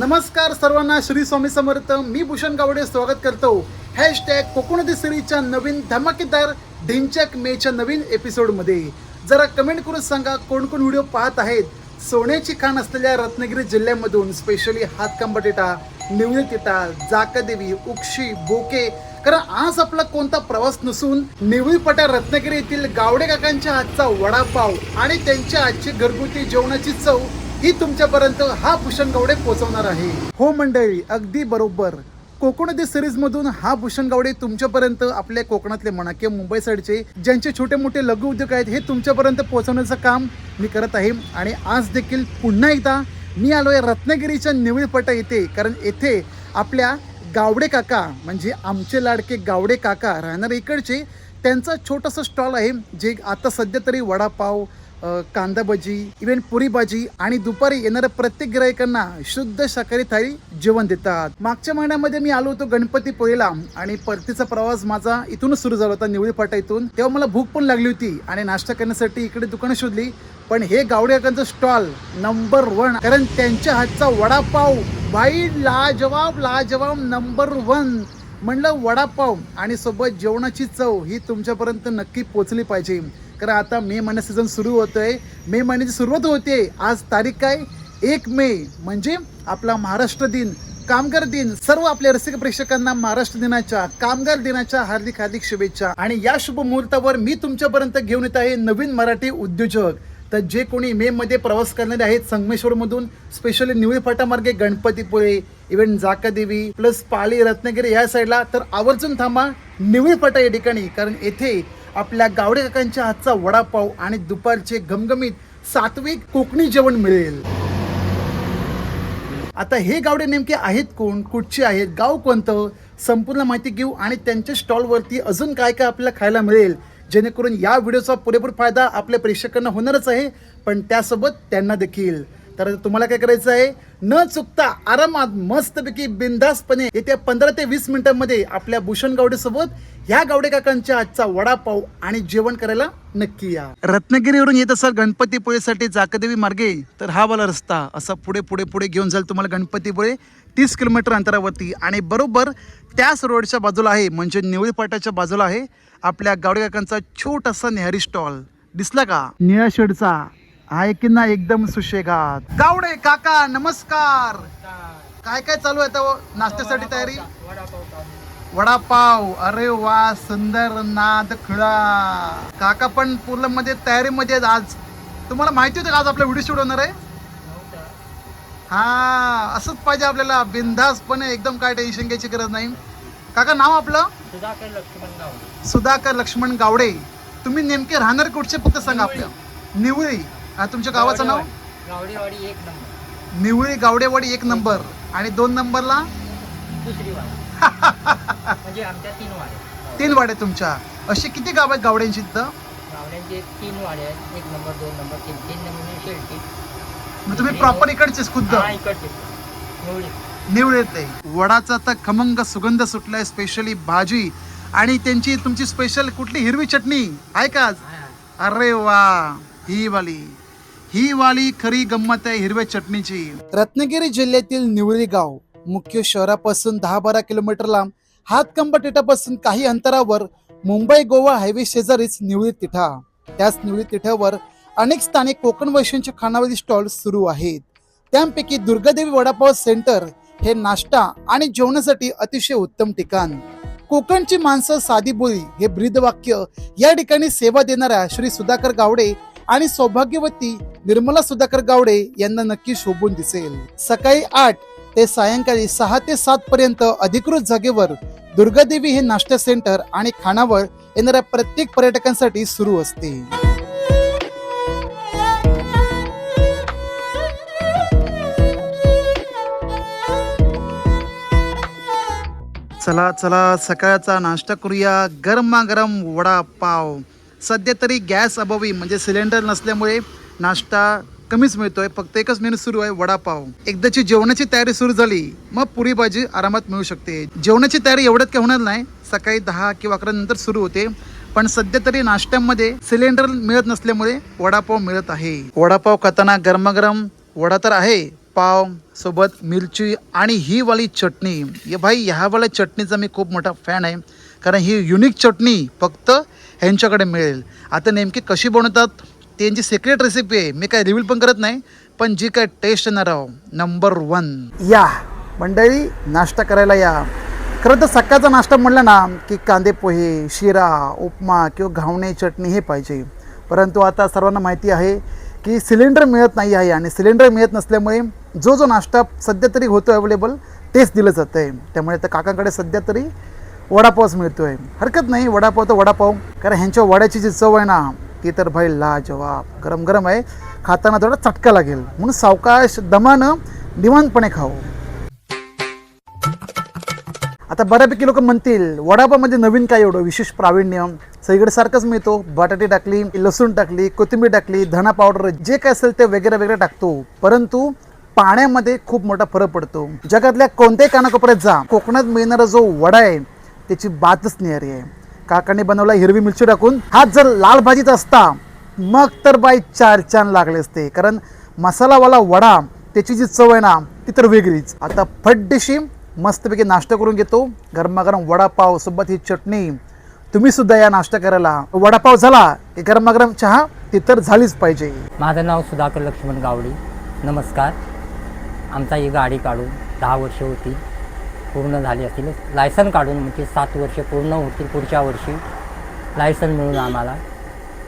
नमस्कार सर्वांना, श्री स्वामी समर्थ. मी भूषण गावडे स्वागत करतो हॅशटॅग कोकणदी सिरीजच्या नवीन धमाकेदार ढिंचॅक मेच्या नवीन एपिसोडमध्ये. जरा कमेंट करून सांगा कोण कोण व्हिडिओ पाहत आहेत. सोन्याची खाण असलेल्या रत्नागिरी जिल्ह्यामधून specially हातकंबा theta, Nivali theta, जाकादेवी, Ukshi, बोके. कारण आज आपला कोणता प्रवास नसून निवळी पटा रत्नागिरी येथील गावडे काकांच्या हातचा वडापाव आणि त्यांच्या आजची घरगुती जेवणाची चव ही तुमच्यापर्यंत हा भूषण गावडे पोहोचवणार आहे. हो मंडळी, अगदी बरोबर. कोकणदी सिरीज मधून हा भूषण गावडे तुमच्यापर्यंत आपल्या कोकणातले म्हणा किंवा मुंबई साईडचे ज्यांचे छोटे मोठे लघु उद्योग आहेत हे तुमच्यापर्यंत पोहोचवण्याचं काम मी करत आहे. आणि आज देखील पुन्हा एकदा मी आलो आहे रत्नागिरीच्या निवळी पटा येथे. कारण येथे आपल्या गावडे काका म्हणजे आमचे लाडके गावडे काका राहणारे इकडचे त्यांचा छोटासा स्टॉल आहे, जे आता सध्या तरी वडापाव, कांदा भजी, इव्हन पुरी भाजी आणि दुपारी येणाऱ्या प्रत्येक गिरायकांना शुद्ध शाकाहारी थाळी जेवण देतात. मागच्या महिन्यामध्ये मी आलो होतो गणपतीपुळेला आणि परतीचा प्रवास माझा इथूनच सुरू झाला होता निवळी फाटा इथून. तेव्हा मला भूक पण लागली होती आणि नाश्ता करण्यासाठी इकडे दुकानं शोधली. पण हे गावडे काकांचं स्टॉल नंबर 1, कारण त्यांच्या हातचा वडापाव भाई लाजवाब नंबर 1. म्हणलं वडापाव आणि सोबत जेवणाची चव ही तुमच्यापर्यंत नक्की पोचली पाहिजे. कारण आता मे महिना सीझन सुरू होतोय. मे महिन्याची सुरुवात होते. आज तारीख काय? 1 मे, म्हणजे आपला महाराष्ट्र दिन, कामगार दिन. सर्व आपल्या रसिक प्रेक्षकांना महाराष्ट्र दिनाच्या, कामगार दिनाच्या हार्दिक हार्दिक शुभेच्छा. आणि या शुभ मुहूर्तावर मी तुमच्यापर्यंत घेऊन येत आहे नवीन मराठी उद्योजक. तर जे कोणी मे मध्ये प्रवास करणारे आहेत संगमेश्वरमधून स्पेशली निवळी फाटामार्गे गणपतीपुळे, इव्हन जाकादेवी प्लस पाली, रत्नागिरी या साईडला, तर आवर्जून थांबा निवळी फाटा या ठिकाणी. कारण येथे आपल्या गावडे काकांच्या हातचा वडापाव आणि दुपारचे घमघमीत सात्विक कोकणी जेवण मिळेल. आता हे गावडे नेमके आहेत कोण, कुठचे आहेत, गाव कोणतं, संपूर्ण माहिती घेऊ आणि त्यांच्या स्टॉलवरती अजून काय काय आपल्याला खायला मिळेल, जेणेकरून या व्हिडिओचा पुरेपूर फायदा आपल्या प्रेक्षकांना होणारच आहे, पण त्यासोबत त्यांना देखील. तर तुम्हाला काय करायचं आहे, न चुकता आरामात मस्तपैकी बिंदासपणे येत्या 15 ते 20 मिनिटांमध्ये आपल्या भूषण गावडे सोबत ह्या गावडे काकांच्या आजचा वडापाव आणि जेवण करायला नक्की या. रत्नागिरीवरून येत असाल गणपतीपुळेसाठी जाकादेवी मार्गे, तर हा वाला रस्ता असा पुढे पुढे पुढे घेऊन जाईल तुम्हाला गणपतीपुळे 30 किलोमीटर अंतरावरती. आणि बरोबर त्याच रोडच्या बाजूला आहे, म्हणजे निवळी फाट्याच्या बाजूला आहे आपल्या गावडे काकांचा छोटासा न्याहारी स्टॉल. दिसला का निळ्या शेडचा? आहे की ना एकदम सुशेगात. गावडे काका नमस्कार. काय काय चालू आहे आता नाश्त्यासाठी तयारी? वडापाव. अरे वा, सुंदर नाद खुळा. काका पण पूर्ण मध्ये तयारीमध्ये आहेत आज. तुम्हाला माहिती होतं का आज आपला व्हिडिओ शूट होणार आहे? हा, असंच पाहिजे आपल्याला, बिंदासपणे एकदम, काय टेन्शन घ्यायची गरज नाही. काका नाव आपलं? सुधाकर लक्ष्मण गावडे. तुम्ही नेमके राहणार कुठचे फक्त सांगा आपल्या? निवळी. तुमच्या गावाचं नाव? गावडेवाडी 1 नंबर. निवळी गावडेवाडी 1 नंबर. आणि 2 नंबरला दुसरी वाडी. म्हणजे आमच्या 3 वाड्या. 3 वाड्या तुमच्या. अशी किती गाव आहेत गावड्यांची इथं? गावड्यांचे 3 वाड्या आहेत. 1 नंबर, 2 नंबर, 3 नंबर शेळटी. मग तुम्ही प्रॉपर इकडचेच खुद्द? इकडचे निवळी. निवळीत. वडाचा तर खमंग सुगंध सुटलाय, स्पेशली भाजी आणि त्यांची तुमची स्पेशल कुठली हिरवी चटणी आहे का आज? अरे वा, ही वाली खरी गंमत आहे हिरव्या चटणीची. रत्नागिरी जिल्ह्यातील निवळी गाव मुख्य शहरापासून 10-12 किलोमीटर लांब, हातकंबा टिटापासून काही अंतरावर, मुंबई गोवा हायवे शेजारीच निवळी तिठा. त्याच निवळी तिठ्यावर अनेक स्थानिक कोकण वैश्यांचे खानावळी स्टॉल सुरू आहेत. त्यापैकी दुर्गादेवी वडापाव सेंटर हे नाश्ता आणि जेवणासाठी अतिशय उत्तम ठिकाण. कोकणची माणसं साधी बोली हे ब्रीदवाक्य या ठिकाणी सेवा देणाऱ्या श्री सुधाकर गावडे आणि सौभाग्यवती निर्मला सुधाकर गावडे यांना नक्की शोभून दिसेल. सकाळी 8 ते सायंकाळी 6 ते 7 पर्यंत अधिकृत जागेवर दुर्गादेवी हे नाश्ता सेंटर आणि खानावळ येणाऱ्या प्रत्येक पर्यटकांसाठी सुरू असते. चला चला, सकाळचा नाश्ता करूया. गरमागरम वडापाव. सध्या तरी गॅस अभावी म्हणजे सिलेंडर नसल्यामुळे नाश्ता कमीच मिळतोय. फक्त एकच मेनू सुरू आहे, वडापाव. एकदाची जेवणाची तयारी सुरू झाली मग पुरी भाजी आरामात मिळू शकते. जेवणाची तयारी एवढ्यात काय होणार नाही, सकाळी 10 किंवा 11 नंतर सुरू होते. पण सध्या तरी नाश्त्यामध्ये सिलेंडर मिळत नसल्यामुळे वडापाव मिळत आहे. वडापाव खाताना गरमागरम वडा तर आहे, पाव सोबत मिरची आणि ही वाली चटणी. ये भाई ह्या वाल्या चटणीचा मी खूप मोठा फॅन आहे, कारण ही युनिक चटणी फक्त ह्यांच्याकडे मिळेल. आता नेमकी कशी बनवतात त्यांची सिक्रेट रेसिपी आहे, मी काय रिव्हील पण करत नाही, पण जी काय टेस्ट येणार आहो नंबर 1. या मंडळी नाश्ता करायला या. खरं तर सकाळचा नाश्ता म्हटलं ना की कांदे पोहे, शिरा, उपमा किंवा घावणे चटणी हे पाहिजे. परंतु आता सर्वांना माहिती आहे की सिलेंडर मिळत नाही आहे, आणि सिलेंडर मिळत नसल्यामुळे जो नाश्ता सध्या तरी होतो अवेलेबल तेच दिलं जातं आहे. त्यामुळे त्या काकांकडे सध्या तरी वडापावच मिळतो आहे. हरकत नाही, वडापाव तर वडापाव, कारण ह्यांच्या वड्याची जी चव आहे ना ती तर भाई लाजवाब. गरम गरम आहे, खाताना थोडा चटका लागेल, म्हणून सावकाश दमानं निवांतपणे खाऊ. आता बऱ्यापैकी लोक म्हणतील वडापावमध्ये नवीन काय एवढं विशेष प्रावीण्य, सगळीकडे सारखंच मिळतो. बटाटे टाकली, लसूण टाकली, कोथिंबीर टाकली, धना पावडर जे काय असेल ते वगैरे वगैरे टाकतो. परंतु पाण्यामध्ये खूप मोठा फरक पडतो. जगातल्या कोणत्याही कानाकोपऱ्यात जा, कोकणात मिळणारा जो वडा आहे त्याची बातच न्यारी आहे. काकाने बनवला हिरवी मिरची टाकून. हा जर लाल भाजीत असता मग तर बाई 4 चांद लागले असते, कारण मसालावाला वडा त्याची जी चव आहे ना ती तर वेगळीच. आता फटदिशी मस्तपैकी नाश्ता करून घेतो. गरमागरम वडापाव सोबत ही चटणी. तुम्ही सुद्धा या नाश्ता करायला. वडापाव झाला की गरमागरम चहा ती तर झालीच पाहिजे. माझं नाव सुधाकर लक्ष्मण गावडे. नमस्कार. आमचा ही गाडी काढून 10 वर्ष होती, पूर्ण झाली असतील. लायसन काढून म्हणजे 7 वर्ष पूर्ण होतील पुढच्या वर्षी लायसन मिळून आम्हाला.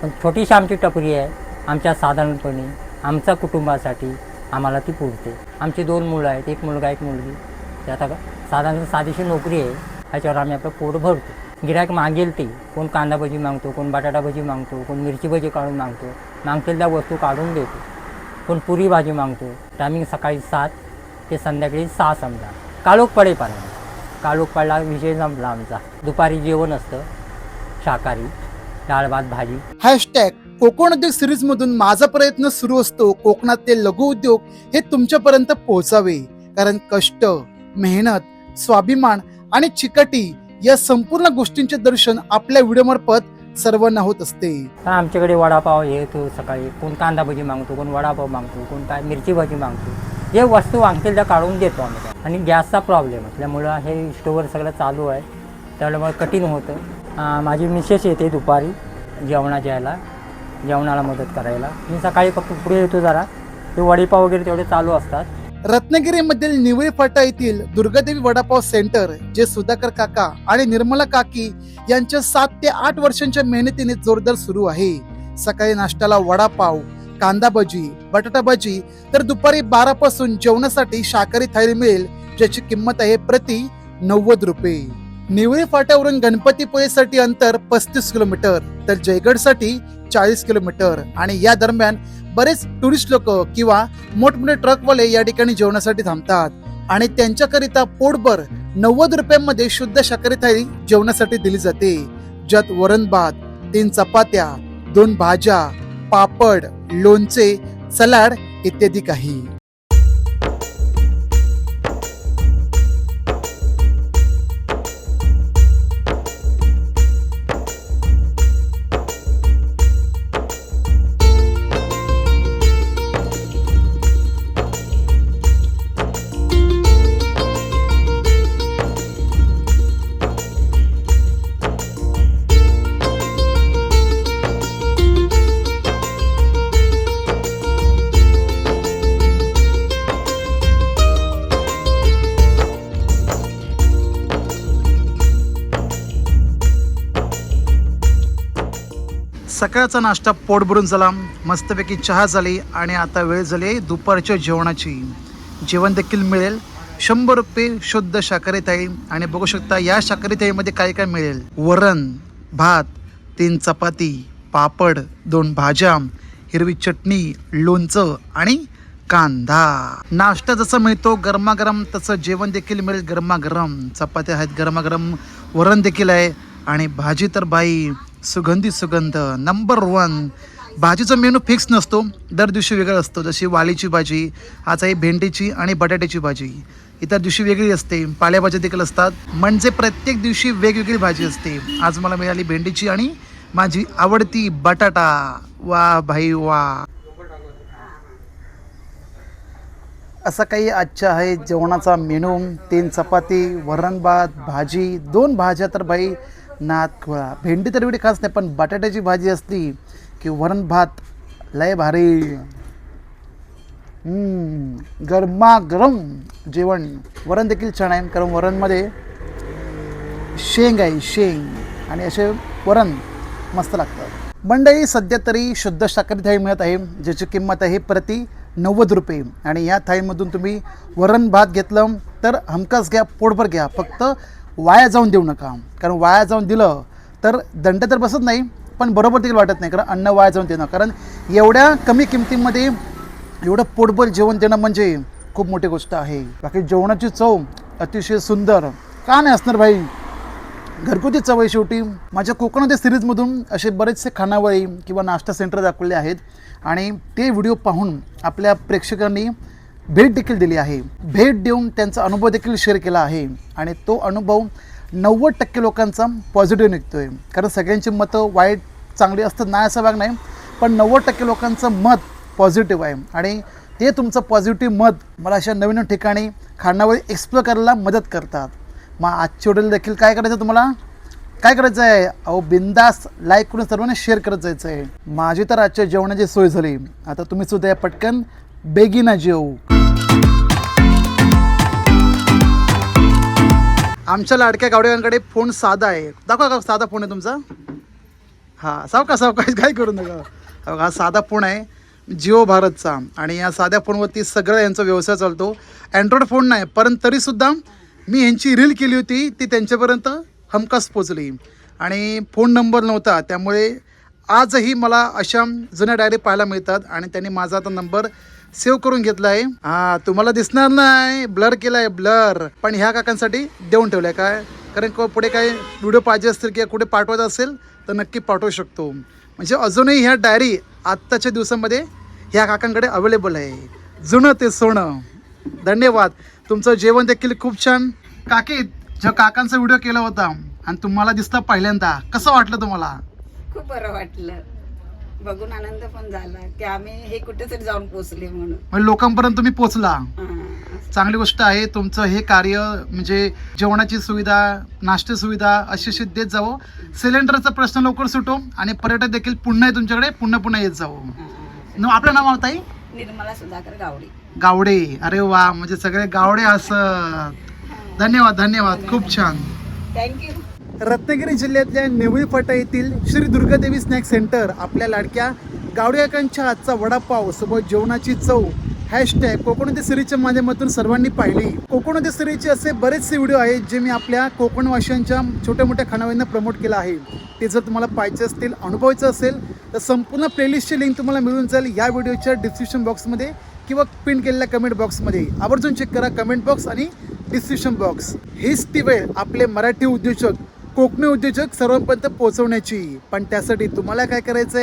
पण छोटीशी आमची टपरी आहे. आमच्या साधारणपणे आमच्या कुटुंबासाठी आम्हाला ती पुरते. आमची 2 मुलं आहेत, एक मुलगा एक मुलगी. ते आता साधारण साधीशी नोकरी आहे, ह्याच्यावर आम्ही आपलं पोट भरतो. गिऱ्हाईक मागेल ते, कोण कांदा भजी मागतो, कोण बटाटा भजी मागतो, कोण मिरची भजी काढून मागतो. मागतील त्या वस्तू काढून देतो. कोण पुरी भाजी मागतो. टायमिंग सकाळी 7 ते संध्याकाळी 6 समजा. काळोख पडेपर्यंत. काळोख पडला विषय संपला आमचा. दुपारी जेवण असतं शाकाहारी, डाळ भात भाजी. हॅशटॅग कोकण उद्योग सिरीजमधून माझा प्रयत्न सुरू असतो कोकणातले लघु उद्योग हे तुमच्यापर्यंत पोहोचावे. कारण कष्ट, मेहनत, स्वाभिमान आणि चिकाटी या संपूर्ण गोष्टींचे दर्शन आपल्या व्हिडिओमार्फत सर्वांना होत असते. आमच्याकडे वडापाव येतो सकाळी. कोण कांदा भजी मागतो, कोण वडापाव मागतो, कोण काय मिरची भाजी मागतो. जे वस्तू मागतील त्या काढून देतो आम्ही. आणि गॅसचा प्रॉब्लेम असल्यामुळं हे स्टोवर सगळं चालू आहे, त्यामुळे कठीण होतं. माझी मिसेस येते दुपारी जेवणाला मदत करायला. मी सकाळी फक्त पुढे येतो जरा. ते वडापाव वगैरे तेवढे चालू असतात. रत्नागिरीमधील निवळी फाटा येथील दुर्गादेवी वडापाव सेंटर, जे सुधाकर काका आणि निर्मला काकी यांच्या 7 ते 8 वर्षांच्या मेहनतीने जोरदार सुरू आहे. सकाळी नाश्त्याला वडापाव, कांदा भजी, बटाटा भजी, तर दुपारी 12 पासून जेवणासाठी शाकाहारी थाळी मिळेल, ज्याची किंमत आहे प्रति 90 रुपये. निवळी फाट्यावरून गणपतीपुळेसाठी अंतर 35 किलोमीटर, तर जयगडसाठी 40 किलोमीटर. आणि या दरम्यान बरेच टुरिस्ट लोक किंवा मोठमोठे ट्रकवाले या ठिकाणी जेवणासाठी थांबतात, आणि त्यांच्याकरिता पोटभर 90 रुपयांमध्ये शुद्ध शाकाहारी थाळी जेवणासाठी दिली जाते, ज्यात वरण भात, 3 चपात्या, 2 भाज्या, पापड, लोणचे, सलाड इत्यादी काही. सकाळचा नाश्ता पोट भरून झाला, मस्तपैकी चहा झाली, आणि आता वेळ झाली दुपारच्या जेवणाची. जेवण देखील मिळेल 100 रुपये शुद्ध शाकाहारी थाळी. आणि बघू शकता या शाकाहारी थाळीमध्ये काय काय मिळेल. वरण भात, 3 चपाती, पापड, 2 भाज्या, हिरवी चटणी, लोणचं आणि कांदा. नाश्ता जसा मिळतो गरमागरम तसं जेवण देखील मिळेल गरमागरम. चपात्या आहेत गरमागरम, वरण देखील आहे, आणि भाजी तर बाई सुगंध नंबर 1. भाजीचा मेनू फिक्स नसतो, दर दिवशी वेगळा असतो. जशी वालीची भाजी, आज आहे भेंडीची आणि बटाट्याची भाजी. इतर दिवशी वेगळी असते. पालेभाज्या देखील असतात, म्हणजे प्रत्येक दिवशी वेगवेगळी भाजी असते. आज मला मिळाली भेंडीची आणि माझी आवडती बटाटा. वा भाई वा. असा काही आजच्या आहे जेवणाचा मेनू. 3 चपाती, वरण भात, भाजी, 2 भाज्या तर भाई नात खोळा. भेंडी तर एवढी खास नाही, पण बटाट्याची भाजी असली की वरण भात लय भारी. गरमागरम जेवण. वरण देखील छान आहे, कारण वरणमध्ये शेंग आहे, शेंग, आणि असे वरण मस्त लागतं. मंडळी, सध्या तरी शुद्ध शाकाहारी थाळी मिळत आहे, ज्याची किंमत आहे प्रति 90 रुपये. आणि या थाळीमधून तुम्ही वरण भात घेतलं तर हमखास घ्या, पोटभर घ्या, फक्त वाया जाऊन देऊ नका. कारण वाया जाऊन दिलं तर दंड तर बसत नाही, पण बरोबर देखील वाटत नाही, कारण अन्न वाया जाऊन देणं, कारण एवढ्या कमी किमतीमध्ये एवढं पोटभर जेवण देणं म्हणजे खूप मोठी गोष्ट आहे. बाकी जेवणाची चव अतिशय सुंदर का नाही असणार भाई, घरगुती चव आहे शेवटी. माझ्या कोकणातील सिरीजमधून असे बरेचसे खानावळी किंवा नाश्ता सेंटर दाखवले आहेत, आणि ते व्हिडिओ पाहून आपल्या प्रेक्षकांनी भेट देखील दिली आहे. भेट देऊन त्यांचा अनुभव देखील शेअर केला आहे, आणि तो अनुभव 90% लोकांचा पॉझिटिव्ह निघतो आहे. कारण सगळ्यांची मतं वाईट चांगली असतात नाही असं भाग नाही, पण 90% लोकांचं मत पॉझिटिव्ह आहे, आणि ते तुमचं पॉझिटिव्ह मत मला अशा नवीन ठिकाणी खानावळी एक्सप्लोर करायला मदत करतात. मग आजच्या व्हिडिओला देखील काय करायचं, तुम्हाला काय करायचं आहे, अहो बिंदास लाईक करून सर्वांना शेअर करत जायचं आहे. माझी तर आजच्या जेवणाची सोय झाली, आता तुम्ही सुद्धा पटकन बेगिना जेवू. आमच्या लाडक्या गावड्यांकडे फोन साधा आहे. दाखवा का साधा फोन आहे तुमचा. हां, सावकाश काय करू नका. हा साधा फोन आहे जिओ भारतचा, आणि या साध्या फोनवरती सगळं यांचा व्यवसाय चालतो. अँड्रॉइड फोन नाही, परंतु तरीसुद्धा मी ह्यांची रील केली होती, ती त्यांच्यापर्यंत हमखास पोचली. आणि फोन नंबर नव्हता, त्यामुळे आजही मला अशा जुन्या डायरी पाहायला मिळतात, आणि त्यांनी माझा आता नंबर सेव्ह करून घेतला आहे. हां, तुम्हाला दिसणार नाही, ब्लर केला आहे, ब्लर, पण ह्या काकांसाठी देऊन ठेवलं आहे. काय कारण पुढे काही व्हिडिओ पाहिजे असतील किंवा कुठे पाठवायचं असेल तर नक्की पाठवू शकतो. म्हणजे अजूनही ह्या डायरी आत्ताच्या दिवसामध्ये ह्या काकांकडे अवेलेबल आहे. जुनं ते सोनं. धन्यवाद. तुमचं जेवण देखील खूप छान. काकी, ज्या काकांचा व्हिडिओ केला होता आणि तुम्हाला दिसता पहिल्यांदा, कसं वाटलं तुम्हाला? खूप बरं वाटलं, बघून आनंद पण झाला की आम्ही हे कुठेतरी जाऊन पोहोचले म्हणून. म्हणजे लोकांपर्यंत तुम्ही पोहोचला, हां. चांगली गोष्ट आहे. तुमचं हे कार्य म्हणजे जेवणाची सुविधा, नाश्ता सुविधा अशी देत जावं. सिलेंडरचा प्रश्न लवकर सुटो, आणि पर्यटक देखील पुन्हा तुमच्याकडे पुन्हा येत जावं. आपलं नाव आहे ताई? निर्मला सुधाकर गावडे. गावडे. अरे वा, म्हणजे सगळे गावडे असत. धन्यवाद, खूप छान. थँक्यू. रत्नागिरी जिल्ह्यातल्या नेवळी फाटा येथील श्री दुर्गादेवी स्नॅक सेंटर आपल्या लाडक्या गावडेकांच्या आजचा वडापाव सोबत जेवणाची चव हॅशटॅग कोकणातील सिरीजच्या माध्यमातून सर्वांनी पाहिली. कोकणातील सिरीजचे असे बरेचसे व्हिडिओ आहेत जे मी आपल्या कोकणवासियांच्या छोट्या मोठ्या खानावळींना प्रमोट केलं आहे. ते जर तुम्हाला पाहिजे असतील, अनुभवायचं असेल, तर संपूर्ण प्लेलिस्टची लिंक तुम्हाला मिळून जाईल या व्हिडिओच्या डिस्क्रिप्शन बॉक्समध्ये किंवा पिन केलेल्या कमेंट बॉक्समध्ये. आवर्जून चेक करा कमेंट बॉक्स आणि डिस्क्रिप्शन बॉक्स. हीच ती वेळ आपले मराठी उद्योजक, कोकणी उद्योजक सर्वांपर्यंत पोहोचवण्याची. पण त्यासाठी तुम्हाला काय करायचं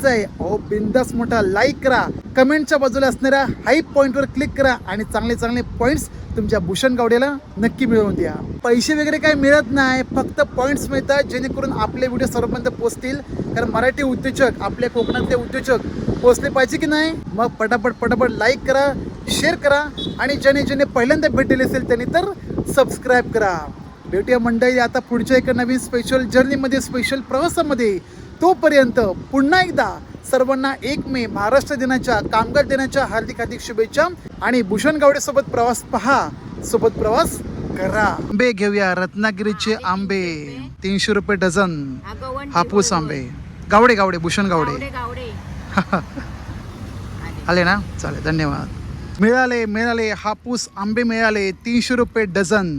आहे, अहो बिंदास मोठा लाईक करा, कमेंटच्या बाजूला असणाऱ्या हाई पॉईंटवर क्लिक करा, आणि चांगले पॉईंट्स तुमच्या भूषण गावडेला नक्की मिळवून द्या. पैसे वगैरे काय मिळत नाही, फक्त पॉईंट्स मिळतात, जेणेकरून आपले व्हिडिओ सर्वांपर्यंत पोहोचतील. कारण मराठी उद्योजक, आपल्या कोकणातले उद्योजक पोहोचले पाहिजे की नाही. मग पटापट लाईक करा, शेअर करा, आणि ज्याने पहिल्यांदा भेट दिली असेल त्यांनी तर सबस्क्राईब करा. भेटूया मंडळी आता पुढच्या एका नवीन स्पेशल जर्नीमध्ये, स्पेशल प्रवासामध्ये. तोपर्यंत पुन्हा एकदा सर्वांना 1 मे महाराष्ट्र दिनाच्या, कामगार दिनाच्या हार्दिक शुभेच्छा. आणि भूषण गावडे सोबत प्रवास पहा, सोबत प्रवास करा. आंबे घेऊया, रत्नागिरीचे आंबे 300 रुपये डझन. हापूस आंबे. गावडे भूषण गावडे. आले ना, चालेल, धन्यवाद. मिळाले हापूस आंबे मिळाले 300 रुपये डझन.